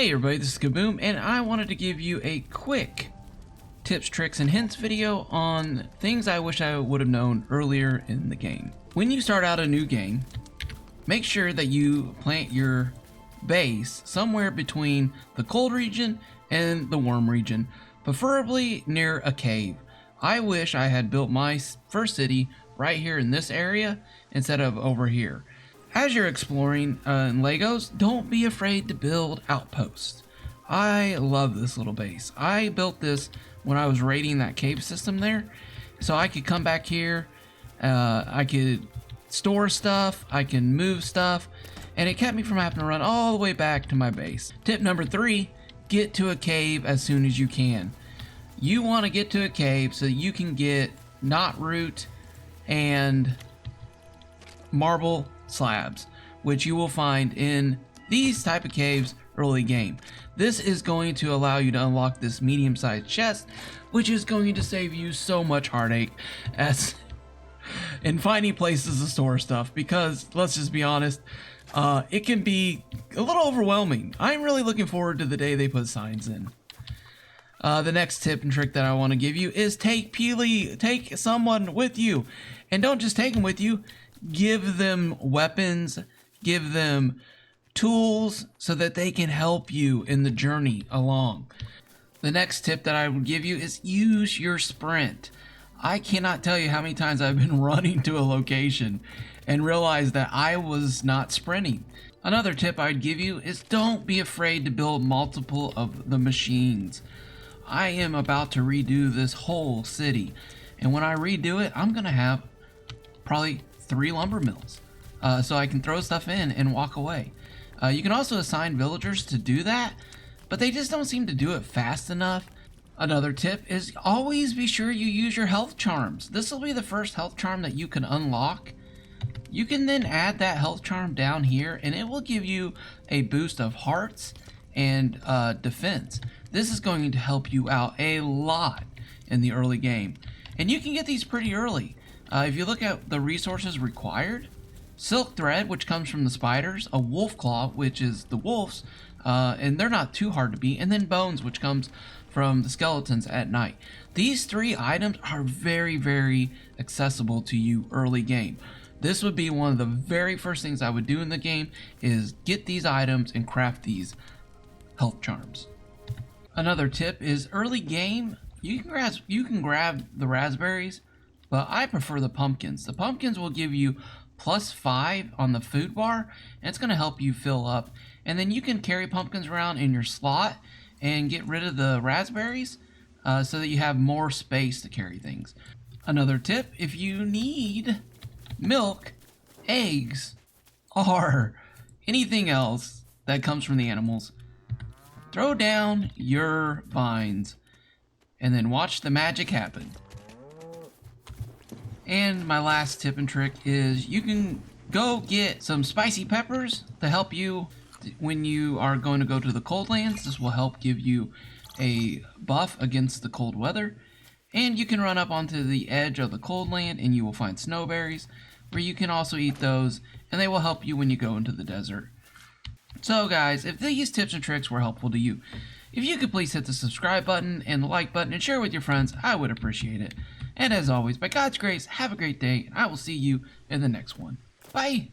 Hey everybody, this is Kaboom, and I wanted to give you a quick tips, tricks, and hints video on things I wish I would have known earlier in the game. When you start out a new game, make sure that you plant your base somewhere between the cold region and the warm region, preferably near a cave. I wish I had built my first city right here in this area instead of over here. As you're exploring in Legos, don't be afraid to build outposts. I love this little base. I built this when I was raiding that cave system there, so I could come back here, I could store stuff, I can move stuff, and it kept me from having to run all the way back to my base. Tip number 3, get to a cave as soon as you can. You want to get to a cave so you can get knot root and marble slabs, which you will find in these type of caves early game. This is going to allow you to unlock this medium-sized chest, which is going to save you so much heartache as in finding places to store stuff, because let's just be honest, it can be a little overwhelming. I'm really looking forward to the day they put signs in. The next tip and trick that I want to give you is take someone with you, and don't just take them with you. Give them weapons, give them tools so that they can help you in the journey along. The next tip that I would give you is use your sprint. I cannot tell you how many times I've been running to a location and realized that I was not sprinting. Another tip I'd give you is don't be afraid to build multiple of the machines. I am about to redo this whole city, and when I redo it, I'm gonna have probably 3 lumber mills, so I can throw stuff in and walk away. You can also assign villagers to do that, but they just don't seem to do it fast enough. Another tip is always be sure you use your health charms. This will be the first health charm that you can unlock. You can then add that health charm down here, and it will give you a boost of hearts and defense. This is going to help you out a lot in the early game, and you can get these pretty early. If you look at the resources required, silk thread, which comes from the spiders, a wolf claw, which is the wolves, and they're not too hard to beat, and then bones, which comes from the skeletons at night. These 3 items are very, very accessible to you early game. This would be one of the very first things I would do in the game, is get these items and craft these health charms. Another tip is early game, you can grab the raspberries, but I prefer the pumpkins. The pumpkins will give you +5 on the food bar, and it's going to help you fill up. And then you can carry pumpkins around in your slot and get rid of the raspberries so that you have more space to carry things. Another tip, if you need milk, eggs, or anything else that comes from the animals, throw down your vines and then watch the magic happen. And my last tip and trick is you can go get some spicy peppers to help you when you are going to go to the cold lands. This will help give you a buff against the cold weather. And you can run up onto the edge of the cold land and you will find snowberries, where you can also eat those, and they will help you when you go into the desert. So guys, if these tips and tricks were helpful to you, if you could please hit the subscribe button and the like button and share with your friends, I would appreciate it. And as always, by God's grace, have a great day, and I will see you in the next one. Bye!